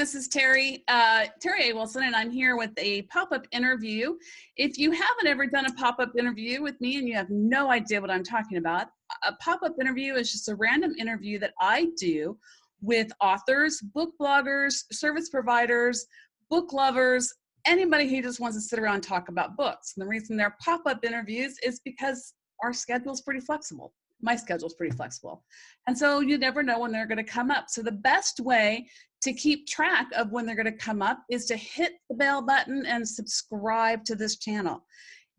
This is Terri, Terri A. Wilson, and I'm here with a pop-up interview. If you haven't ever done a pop-up interview with me and you have no idea what I'm talking about, a pop-up interview is just a random interview that I do with authors, book bloggers, service providers, book lovers, anybody who just wants to sit around and talk about books. And the reason they're pop-up interviews is because our schedule's pretty flexible. My schedule's pretty flexible. And so you never know when they're going to come up. So the best way to keep track of when they're going to come up is to hit the bell button and subscribe to this channel.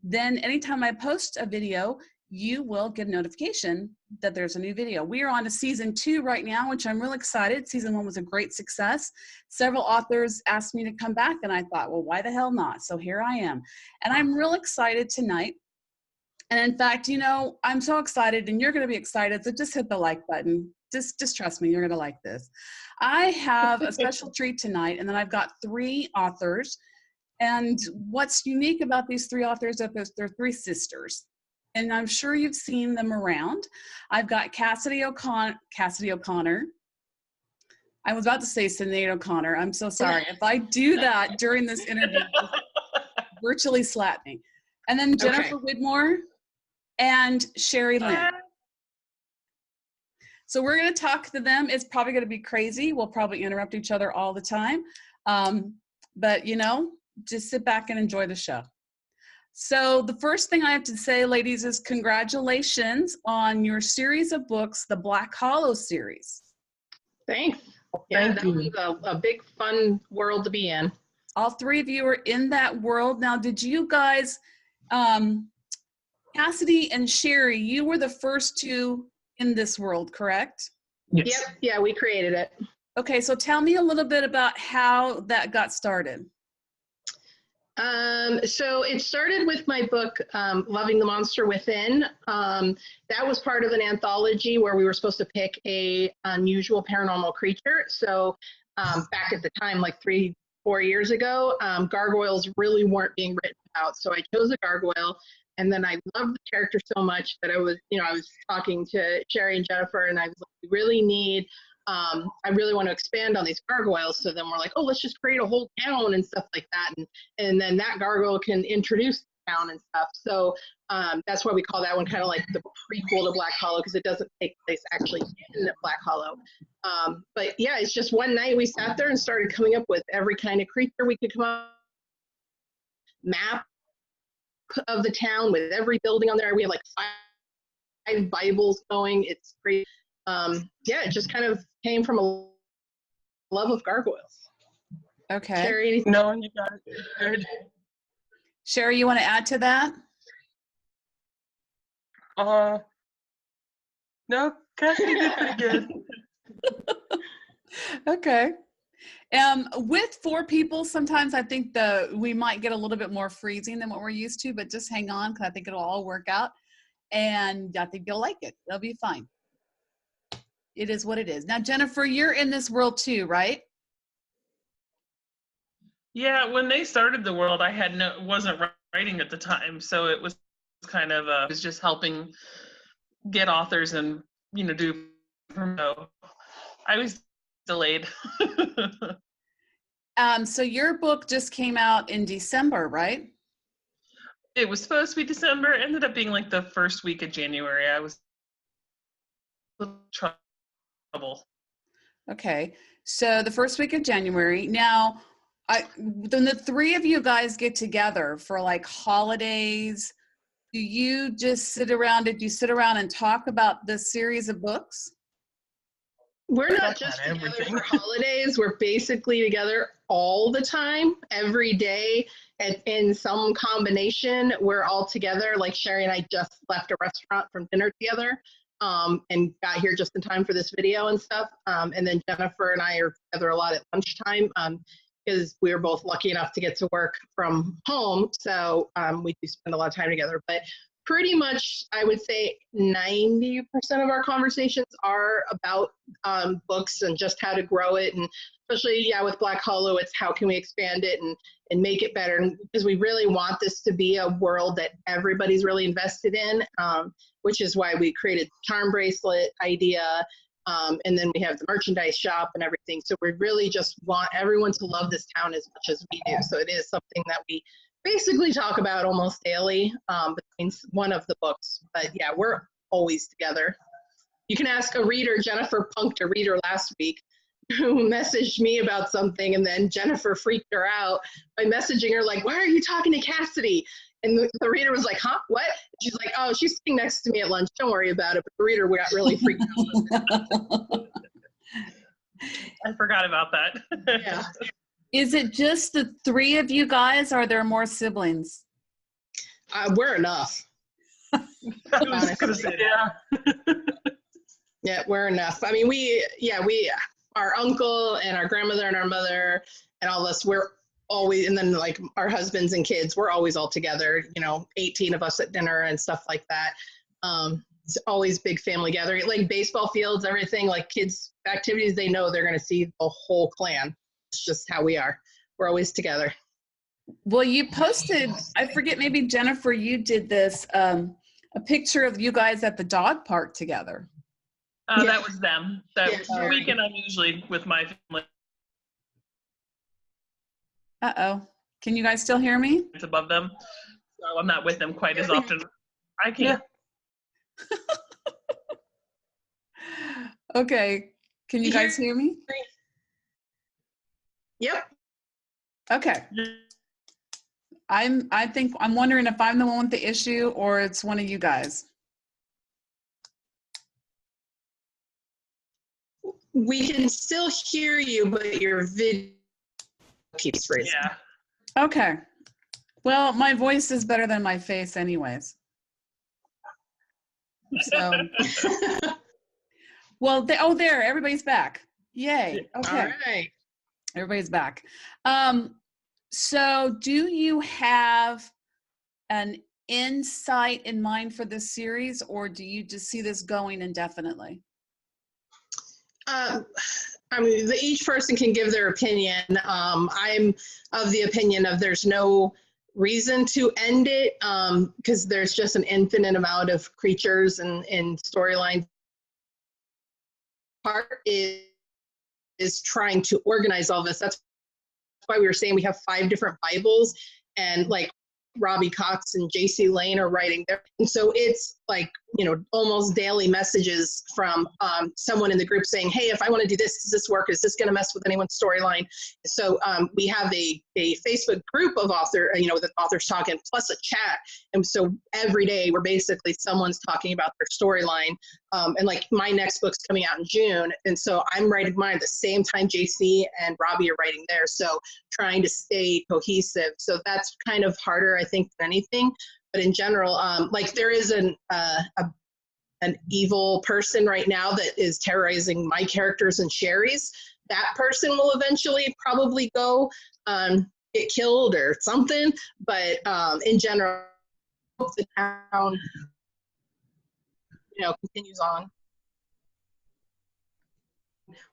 Then anytime I post a video, you will get a notification that there's a new video. We are on to season 2 right now, which I'm really excited. Season 1 was a great success. Several authors asked me to come back, and I thought, well, why the hell not? So here I am. And I'm real excited tonight. And in fact, you know, I'm so excited, and you're going to be excited, so just hit the like button. Just trust me, you're going to like this. I have a special treat tonight, and then I've got 3 authors. And what's unique about these 3 authors is they're 3 sisters. And I'm sure you've seen them around. I've got Cassidy O'Connor. I was about to say Sinead O'Connor. I'm so sorry. If I do that during this interview, virtually slap me. And then Jennifer Wedmore and Sheri Lyn. So we're going to talk to them. It's probably going to be crazy. We'll probably interrupt each other all the time. But, you know, just sit back and enjoy the show. So the first thing I have to say, ladies, is congratulations on your series of books, the Black Hollow series. Thanks. Yeah, that was a big, fun world to be in. All 3 of you are in that world. Now, did you guys... Cassidy and Sheri, you were the first 2 in this world, correct? Yes. Yep. Yeah, we created it. Okay, so tell me a little bit about how that got started. So it started with my book, Loving the Monster Within. That was part of an anthology where we were supposed to pick a unusual paranormal creature. So back at the time, like 3-4 years ago, gargoyles really weren't being written about. So I chose a gargoyle, and then I loved the character so much that I was talking to Sheri and Jennifer, and I was like, we really need, I really want to expand on these gargoyles. So then we're like, oh, let's just create a whole town and stuff like that. And then that gargoyle can introduce the town and stuff. So that's why we call that one kind of like the prequel to Black Hollow, because it doesn't take place actually in Black Hollow. But yeah, it's just one night we sat there and started coming up with every kind of creature we could come up, map of the town with every building on there. We have like 5 Bibles going. It's great. Yeah, it just kind of came from a love of gargoyles. Okay. Sheri, no, you got it. Good. Sheri, you want to add to that? No, Cassidy did pretty good. Okay. With 4 people, sometimes I think we might get a little bit more freezing than what we're used to, but just hang on, because I think it'll all work out, and I think you'll like it. It'll be fine. It is what it is. Now, Jennifer, you're in this world too, right? Yeah, when they started the world, I wasn't writing at the time, so it was kind of it was just helping get authors and do promo. I was delayed. So your book just came out in December, right? It was supposed to be December. It ended up being like the first week of January. I was a little trouble. Okay, so the first week of January. Now, when the 3 of you guys get together for like holidays, do you just sit around? Did you sit around and talk about this series of books? We're not just together for holidays. We're basically together all the time, every day, and in some combination. We're all together. Like Sheri and I just left a restaurant from dinner together, and got here just in time for this video and stuff. And then Jennifer and I are together a lot at lunchtime, because we were both lucky enough to get to work from home. So we do spend a lot of time together. But pretty much, I would say 90% of our conversations are about books and just how to grow it. And especially, yeah, with Black Hollow, it's how can we expand it and make it better. And because we really want this to be a world that everybody's really invested in, which is why we created the charm bracelet idea. And then we have the merchandise shop and everything. So we really just want everyone to love this town as much as we do. So it is something that we basically talk about almost daily between one of the books. But yeah, we're always together. You can ask a reader. Jennifer punked a reader last week who messaged me about something, and then Jennifer freaked her out by messaging her like, "Why are you talking to Cassidy?" And the reader was like, "Huh? What?" She's like, "Oh, she's sitting next to me at lunch. Don't worry about it." But the reader got really freaked out. I forgot about that. Yeah. Is it just the three of you guys, or are there more siblings? We're enough. I was gonna say that. Yeah, we're enough. I mean, our uncle and our grandmother and our mother and all of us, we're always, and then like our husbands and kids, we're always all together, 18 of us at dinner and stuff like that. It's always big family gathering, like baseball fields, everything, like kids activities, they know they're going to see the whole clan. It's just how we are. We're always together. Well, you posted, I forget, maybe Jennifer, you did this, a picture of you guys at the dog park together. Yeah. That was them. That weekend I'm usually with my family. Uh-oh. Can you guys still hear me? It's above them. So I'm not with them quite as often. I can't. Okay. Can you guys hear me? Yep. Okay. I'm wondering if I'm the one with the issue or it's one of you guys. We can still hear you, but your video keeps freezing. Yeah. Okay. Well, my voice is better than my face anyways. So, well, there, everybody's back. Yay. Okay. All right. Everybody's back. So do you have an insight in mind for this series, or do you just see this going indefinitely? I mean, each person can give their opinion. I'm of the opinion of there's no reason to end it because there's just an infinite amount of creatures and storylines. Part is trying to organize all this. That's why we were saying we have 5 different Bibles, and like Robbie Cox and Sheri Lyn are writing there. And so it's like, almost daily messages from someone in the group saying, hey, if I want to do this, does this work? Is this going to mess with anyone's storyline? So we have a Facebook group of with authors talking, plus a chat. And so every day we're basically someone's talking about their storyline. And like my next book's coming out in June. And so I'm writing mine at the same time JC and Robbie are writing theirs. So trying to stay cohesive. So that's kind of harder, I think, than anything. But in general, like there is an evil person right now that is terrorizing my characters and Sheri's. That person will eventually probably go get killed or something. But in general, the town, continues on.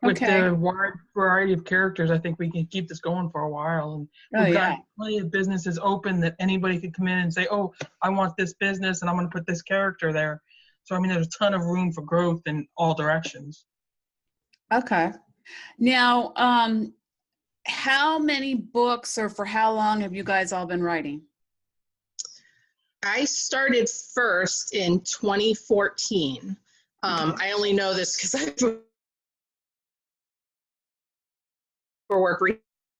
With the wide variety of characters, I think we can keep this going for a while. And we've got plenty of businesses open that anybody could come in and say, oh, I want this business and I'm going to put this character there. So, I mean, there's a ton of room for growth in all directions. Okay. Now, how many books or for how long have you guys all been writing? I started first in 2014. I only know this because I've for work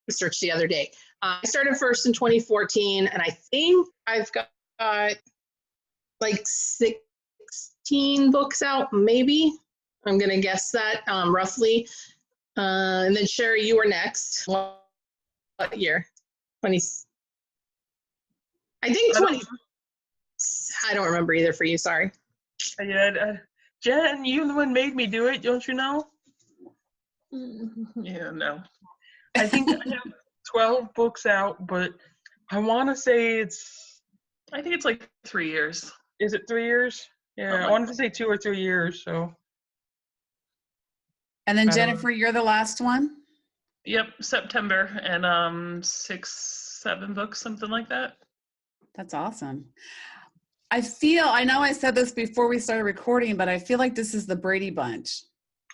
research the other day. I started first in 2014, and I think I've got like 16 books out, maybe. I'm going to guess that roughly. And then Sheri, you were next. What year? 20. I think 20. I don't remember either for you. Sorry. Yeah, Jen, you the one made me do it. Don't you know? Yeah, no. I think I have 12 books out, but I want to say I think it's like 3 years. Is it 3 years? Yeah, I wanted to say 2 or 3 years, so. And then Jennifer, you're the last one? Yep, September, and 6, 7 books, something like that. That's awesome. I know I said this before we started recording, but I feel like this is the Brady Bunch.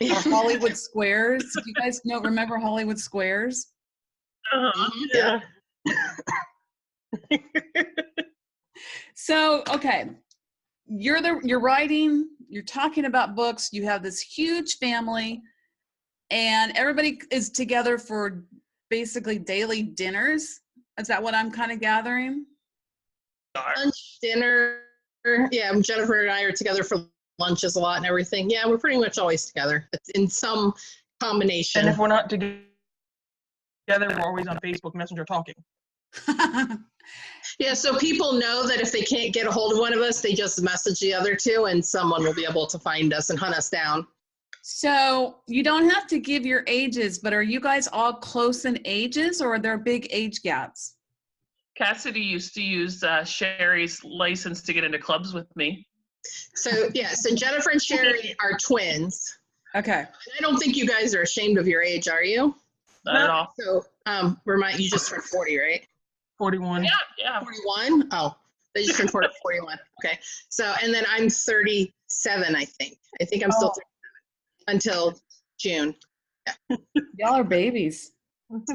Or Hollywood Squares. Do you guys remember Hollywood Squares? Yeah. So, okay. You're writing, you're talking about books, you have this huge family, and everybody is together for basically daily dinners. Is that what I'm kind of gathering? Lunch, dinner. Yeah, Jennifer and I are together for lunches a lot and everything. Yeah, we're pretty much always together. It's in some combination. And if we're not together, we're always on Facebook Messenger talking. Yeah, so people know that if they can't get a hold of one of us, they just message the other two and someone will be able to find us and hunt us down. So you don't have to give your ages, but are you guys all close in ages, or are there big age gaps? Cassidy used to use Sheri's license to get into clubs with me. So Jennifer and Sheri are twins. Okay. I don't think you guys are ashamed of your age, are you? Not at all. So you just turned 40, right? 41. Yeah. 41? Oh, they just turned 41. Okay. So, and then I'm 37, I think. I think I'm still 37 until June. Yeah. Y'all are babies.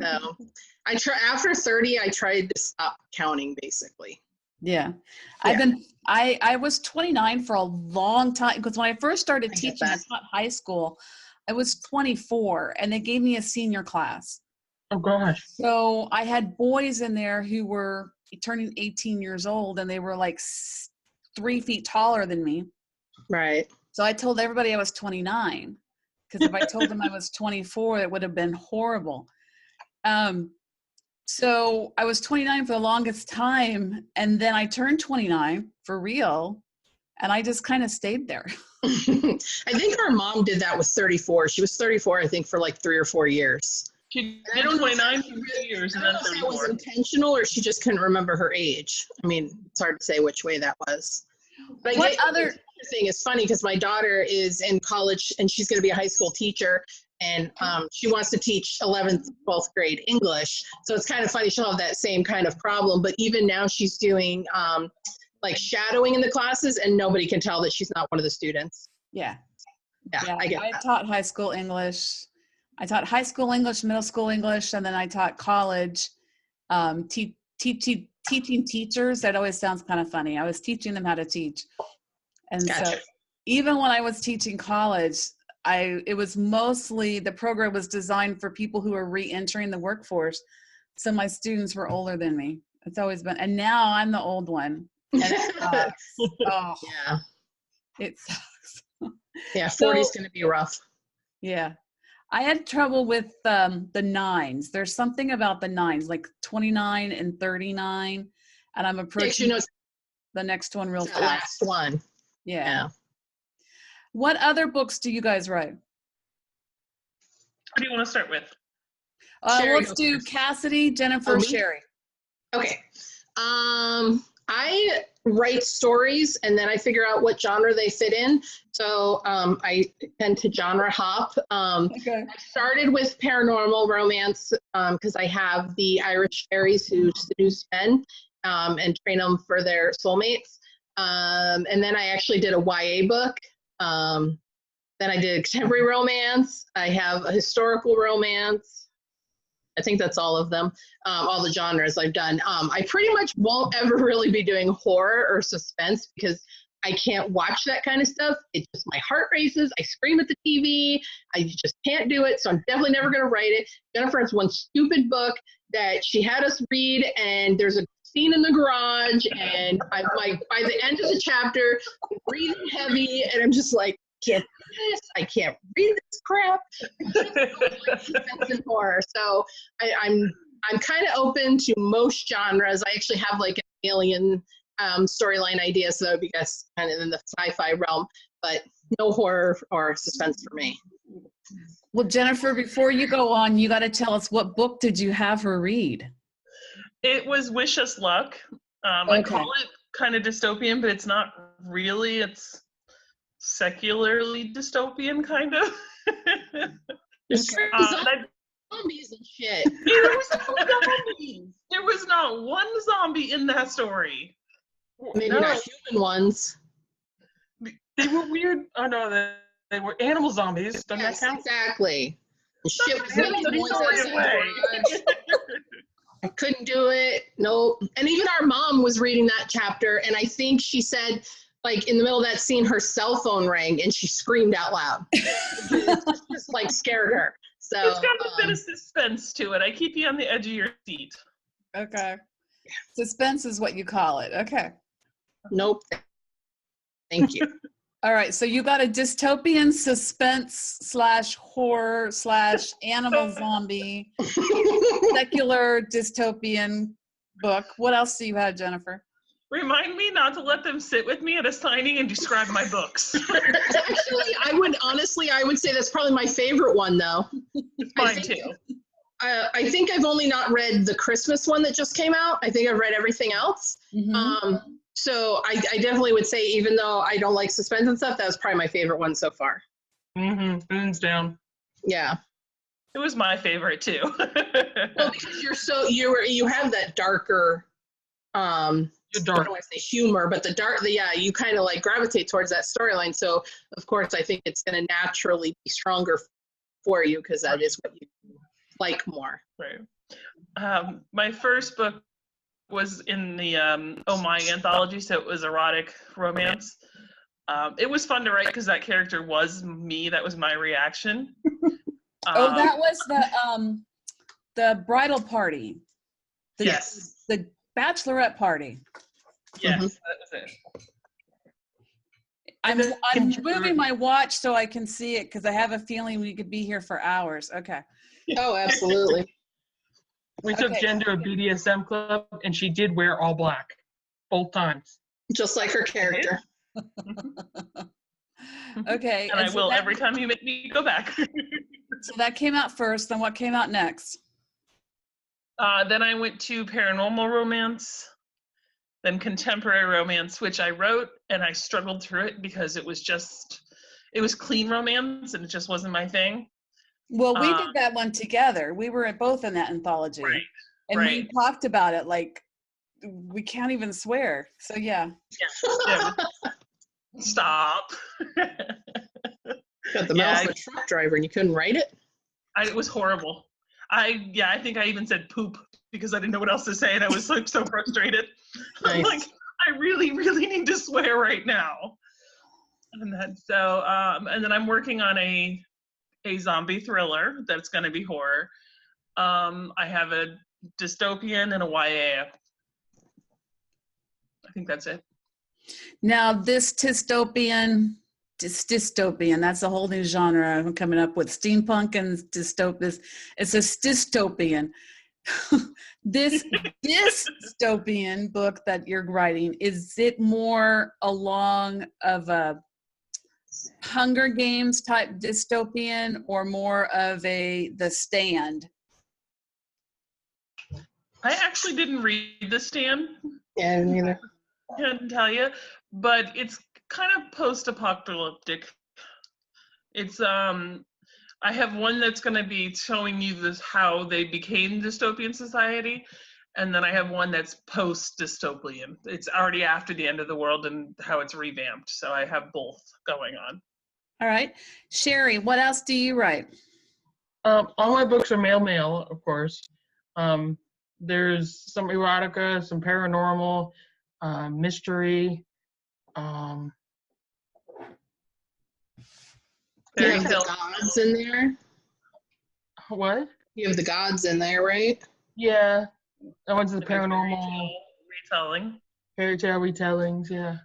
So after 30, I tried to stop counting basically. Yeah. I was 29 for a long time, because when I first started teaching, I taught high school, I was 24, and they gave me a senior class. Oh gosh. So I had boys in there who were turning 18 years old, and they were like 3 feet taller than me. Right. So I told everybody I was 29, because if I told them I was 24, it would have been horrible. So I was 29 for the longest time, and then I turned 29 for real, and I just kind of stayed there. I think our mom did that with 34. She was 34, I think, for like 3 or 4 years. She did 29 for 2 years and then 34. I don't know if that was intentional or she just couldn't remember her age. I mean, it's hard to say which way that was. But the other thing is funny because my daughter is in college and she's going to be a high school teacher, and she wants to teach 11th, 12th grade English. So it's kind of funny. She'll have that same kind of problem. But even now she's doing like shadowing in the classes, and nobody can tell that she's not one of the students. Yeah. Yeah. I taught high school English. I taught high school English, middle school English, and then I taught college teaching teachers. That always sounds kind of funny. I was teaching them how to teach. And so even when I was teaching college, it was mostly, the program was designed for people who are re-entering the workforce. So my students were older than me. It's always been, and now I'm the old one. And it sucks. Oh, yeah. It sucks. Yeah, 40 is going to be rough. Yeah. I had trouble with the 9s. There's something about the 9s, like 29 and 39. And I'm approaching the next one real fast. The last one. Yeah. What other books do you guys write? What do you want to start with? Let's do Cassidy, Jennifer, Sheri. Okay. I write stories and then I figure out what genre they fit in. So I tend to genre hop. I started with paranormal romance because I have the Irish fairies who seduce men and train them for their soulmates. And then I actually did a YA book. Then I did contemporary romance. I have a historical romance. I think that's all of them, all the genres I've done. I pretty much won't ever really be doing horror or suspense because I can't watch that kind of stuff. It's just my heart races. I scream at the TV. I just can't do it. So I'm definitely never going to write it. Jennifer has one stupid book that she had us read, and there's a scene in the garage, and I'm like, by the end of the chapter, I'm breathing heavy, and I'm just like, get this, I can't read this crap. Suspense and horror. So I'm kind of open to most genres. I actually have like an alien storyline idea, so that would be kind of in the sci-fi realm, but no horror or suspense for me. Well, Jennifer, before you go on, you got to tell us, what book did you have her read? It was Wish Us Luck. I call it kind of dystopian, but it's not really. It's secularly dystopian, kind of. Zombies and shit. There was no zombies. There was not one zombie in that story. Maybe not human ones. They were weird. Oh no, They were animal zombies. Doesn't Yes, that count? exactly. The ship was making That's noises the in the way. garage. I couldn't do it. Nope. And even our mom was reading that chapter, and I think she said, like, in the middle of that scene, her cell phone rang and she screamed out loud. It just like scared her. So It's got a bit of suspense to it. I keep you on the edge of your seat. Okay. Suspense is what you call it. Okay. nope. Thank you. All right. So you got a dystopian suspense / horror / animal zombie secular dystopian book. What else do you have, Jennifer? Remind me not to let them sit with me at a signing and describe my books. Actually, I would say that's probably my favorite one, though. It's mine too. I think I've only not read the Christmas one that just came out. I think I've read everything else. Mm-hmm. So I definitely would say, even though I don't like suspense and stuff, that was probably my favorite one so far. Mm-hmm. Hands down. Yeah. It was my favorite too. Well, because you have that darker, You're I dark. don't want to say humor, but you kind of like gravitate towards that storyline. So of course, I think it's going to naturally be stronger for you because that is what you like more. Right. My first book was in the Oh My anthology, so it was erotic romance. It was fun to write because that character was me. That was my reaction. That was the bridal party. Yes. The bachelorette party. Yes, Mhm. that was it. I'm Can you- moving my watch so I can see it because I have a feeling we could be here for hours. Okay. Oh, absolutely. We took Okay. Jen to a BDSM club, and she did wear all black, both times. Just like her character. Okay. And I so will that- every time you make me go back. So that came out first. Then what came out next? Then I went to paranormal romance, then contemporary romance, which I wrote and I struggled through it because it was clean romance and it just wasn't my thing. Well, we did that one together. We were both in that anthology. Right. And we Right. talked about it like we can't even swear. So yeah. Yeah. Stop. Got the mouth of a truck driver and you couldn't write it? It was horrible. I think I even said poop because I didn't know what else to say and I was like so frustrated. I'm Nice. like, I really, really need to swear right now. And then I'm working on a zombie thriller that's going to be horror. I have a dystopian and a YA. I think that's it. Now this dystopian, that's a whole new genre I'm coming up with. Steampunk and dystopian. It's a dystopian. This dystopian book that you're writing, is it more along of a Hunger Games type dystopian or more of The Stand? I actually didn't read The Stand. Yeah, neither. I couldn't tell you, but it's kind of post-apocalyptic. It's I have one that's going to be showing you how they became dystopian society, and then I have one that's post-dystopian. It's already after the end of the world and how it's revamped. So I have both going on. All right. Sheri, what else do you write? All my books are male, of course. There's some erotica, some paranormal, mystery. You have the gods in there? What? You have the gods in there, right? Yeah. I went to the paranormal Retelling. fairy tale retellings, yeah.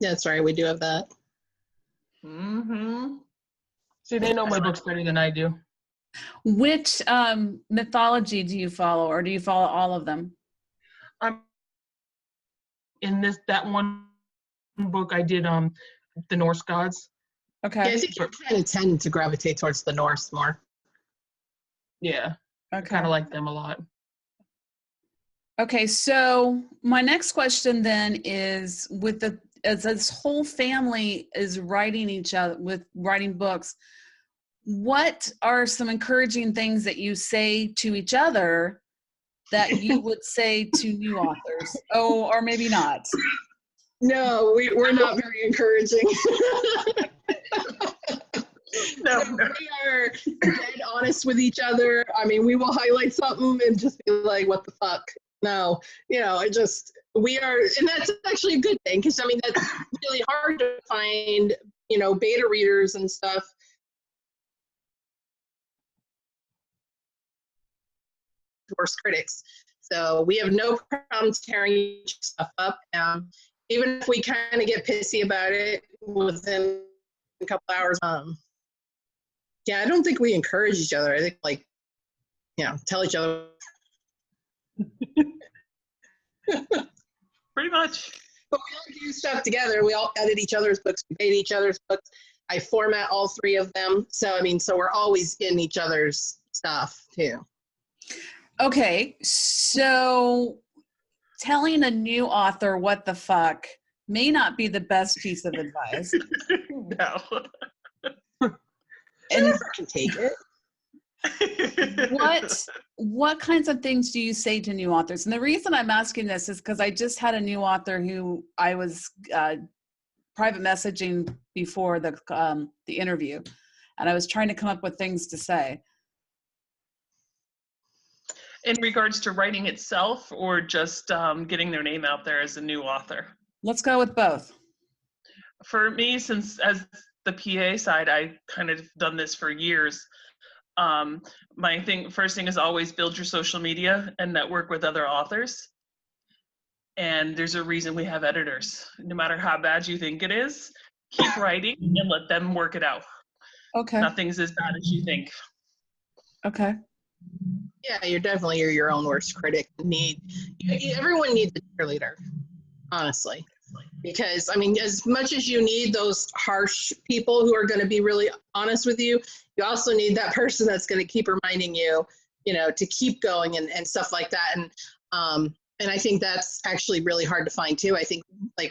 Yeah, that's right. We do have that. Mm-hmm. See, they know my books better than I do. Which mythology do you follow, or do you follow all of them? In that one book I did the Norse gods. Okay. Yeah, I think you kind of tend to gravitate towards the Norse more. Yeah. I Okay. kind of like them a lot. Okay, so my next question then is, as this whole family is writing writing books, what are some encouraging things that you say to each other that you would say to new authors? Oh, or maybe not. No, we're not very encouraging. No, We are dead honest with each other. I mean, we will highlight something and just be like, what the fuck? No, we are, and that's actually a good thing, because I mean, that's really hard to find, beta readers and stuff. Worst critics. So we have no problem tearing stuff up. Even if we kind of get pissy about it within a couple hours. Yeah, I don't think we encourage each other. I think tell each other. pretty much. But we all do stuff together. We all edit each other's books. We date each other's books. I format all three of them. So, so we're always in each other's stuff too. Okay, so telling a new author what the fuck may not be the best piece of advice. No. And I can take it. What kinds of things do you say to new authors? And the reason I'm asking this is because I just had a new author who I was private messaging before the interview, and I was trying to come up with things to say. In regards to writing itself, or just getting their name out there as a new author? Let's go with both. For me, since as the PA side, I kind of done this for years. My first thing is always build your social media and network with other authors. And there's a reason we have editors. No matter how bad you think it is, keep writing and let them work it out. Okay. Nothing's as bad as you think. Okay. Yeah, you're your own worst critic. Everyone needs a cheerleader, honestly. Because, as much as you need those harsh people who are going to be really honest with you, you also need that person that's going to keep reminding you, to keep going and stuff like that. And I think that's actually really hard to find too. I think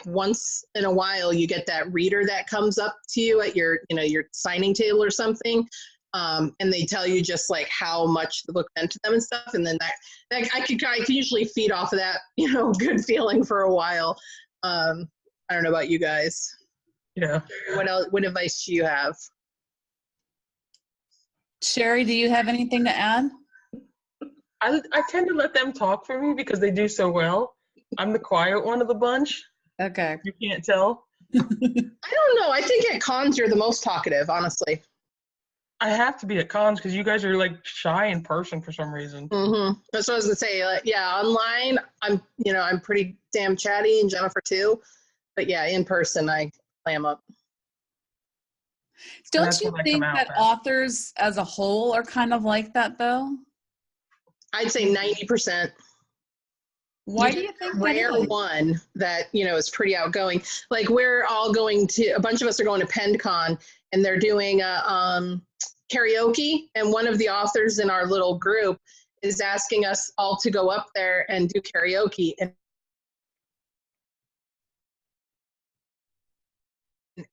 once in a while you get that reader that comes up to you at your signing table or something. And they tell you just how much the book meant to them and stuff. And then that I can usually feed off of that, good feeling for a while. I don't know about you guys. Yeah. What advice do you have? Sheri, do you have anything to add? I tend to let them talk for me because they do so well. I'm the quiet one of the bunch. Okay. You can't tell. I don't know. I think at cons you're the most talkative, honestly. I have to be at cons because you guys are shy in person for some reason. Mm-hmm. That's what I was gonna say. Online, I'm pretty damn chatty, and Jennifer too. But yeah, in person, I clam up. Don't you think that authors as a whole are kind of like that, though? I'd say 90%. Why do you think that rare is? One that is pretty outgoing. We're all a bunch of us are going to PendCon, and they're doing a karaoke, and one of the authors in our little group is asking us all to go up there and do karaoke, and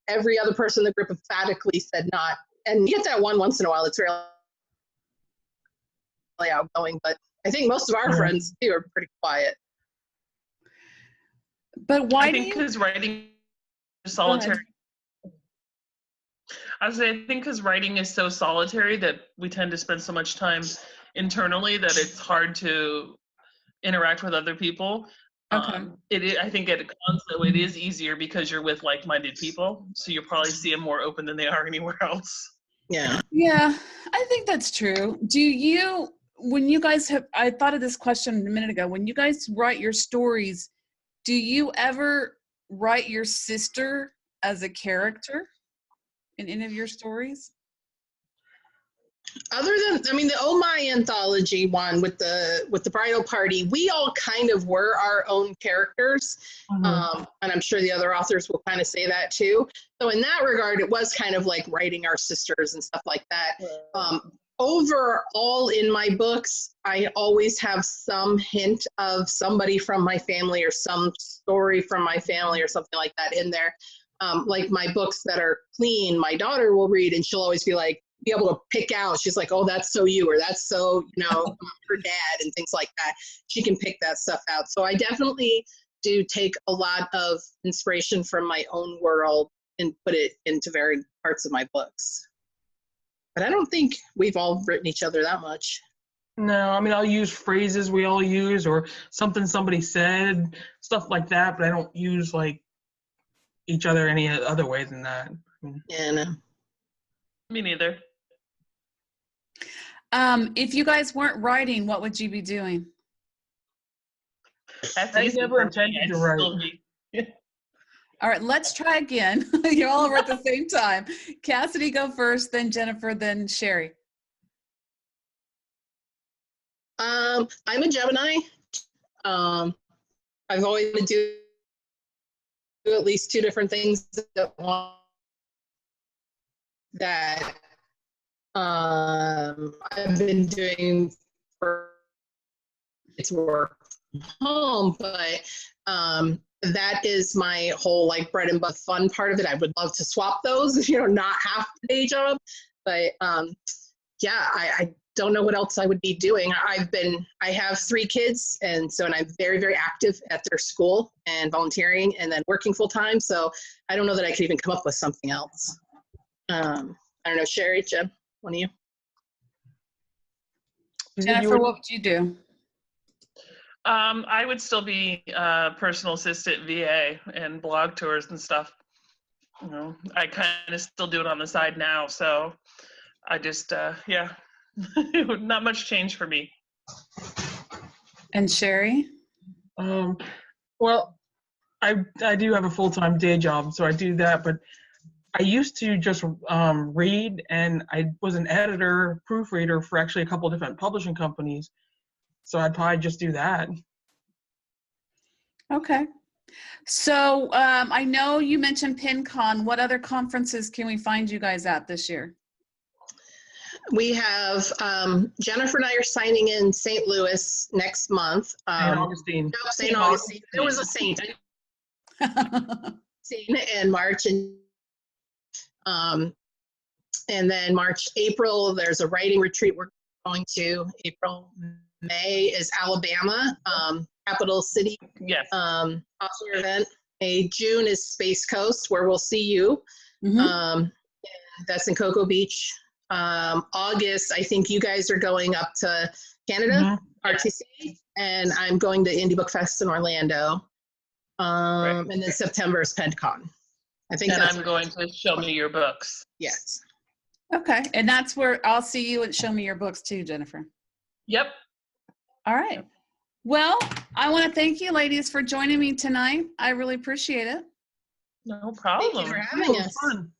every other person in the group emphatically said not. And you get that one once in a while. It's really outgoing, but I think most of our friends too are pretty quiet. But why? I think because writing is solitary. I think because writing is so solitary that we tend to spend so much time internally that it's hard to interact with other people. Okay. I think at cons, though, it is easier because you're with like-minded people, so you'll probably see them more open than they are anywhere else. Yeah. Yeah, I think that's true. When you guys I thought of this question a minute ago, when you guys write your stories, do you ever write your sister as a character in any of your stories? Other than, the Oh My anthology one with the bridal party, we all kind of were our own characters. Mm-hmm. And I'm sure the other authors will kind of say that too. So in that regard, it was kind of like writing our sisters and stuff like that. Overall in my books, I always have some hint of somebody from my family or some story from my family or something like that in there. My books that are clean, my daughter will read and she'll always be able to pick out. She's like, oh, that's so you, or that's so, her dad and things like that. She can pick that stuff out. So I definitely do take a lot of inspiration from my own world and put it into varied parts of my books. But I don't think we've all written each other that much. No, I mean, I'll use phrases we all use or something somebody said, stuff like that, but I don't use like each other any other way than that. Yeah, no. Me neither. If you guys weren't writing, what would you be doing? That's I easy never for me. intended I'd to write. still be- All right, let's try again. You all are at the same time. Cassidy, go first, then Jennifer, then Sheri. I'm a Gemini. I've always been to do at least 2 different things at once that I've been doing for its work from home, but that is my whole like bread and butter fun part of it. I would love to swap those, not have the day job, but yeah, I don't know what else I would be doing. I have 3 kids, and I'm very, very active at their school and volunteering and then working full time. So I don't know that I could even come up with something else. I don't know, Sheri, Jen, one of you? Jennifer, what would you do? I would still be personal assistant, VA, and blog tours and stuff. I kind of still do it on the side now, so I just, yeah, not much change for me. And Sheri? Well, I do have a full-time day job, so I do that, but I used to just read, and I was an editor, proofreader for actually a couple of different publishing companies, so I'd probably just do that. Okay. So I know you mentioned PinCon. What other conferences can we find you guys at this year? We have Jennifer and I are signing in St. Louis next month. St. Augustine. No, St. Augustine. There was a saint. In March, and then March, April, there's a writing retreat we're going to. April, May is Alabama, capital city. Yes. Author event. June is Space Coast, where we'll see you. Mm-hmm. That's in Cocoa Beach. August, I think you guys are going up to Canada, RTC, and I'm going to Indie Book Fest in Orlando. Right. And then September is PenCon. I think. And that's I'm going to show me your books. Yes. Okay, and that's where I'll see you and show me your books too, Jennifer. Yep. All right. Well, I want to thank you, ladies, for joining me tonight. I really appreciate it. No problem. Thank you for having us. Fun.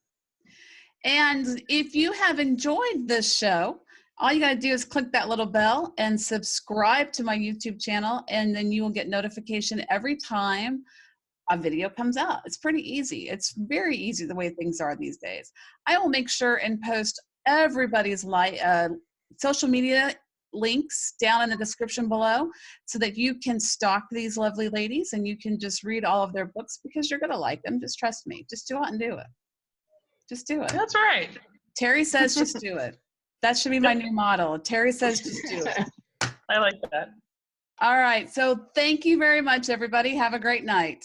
And if you have enjoyed this show, all you got to do is click that little bell and subscribe to my YouTube channel, and then you will get notification every time a video comes out. It's pretty easy. It's very easy the way things are these days. I will make sure and post everybody's social media links down in the description below so that you can stalk these lovely ladies and you can just read all of their books because you're going to like them. Just trust me. Just go out and do it. Just do it. That's right. Terri says just do it. That should be my new motto. Terri says just do it. I like that. All right. So thank you very much, everybody. Have a great night.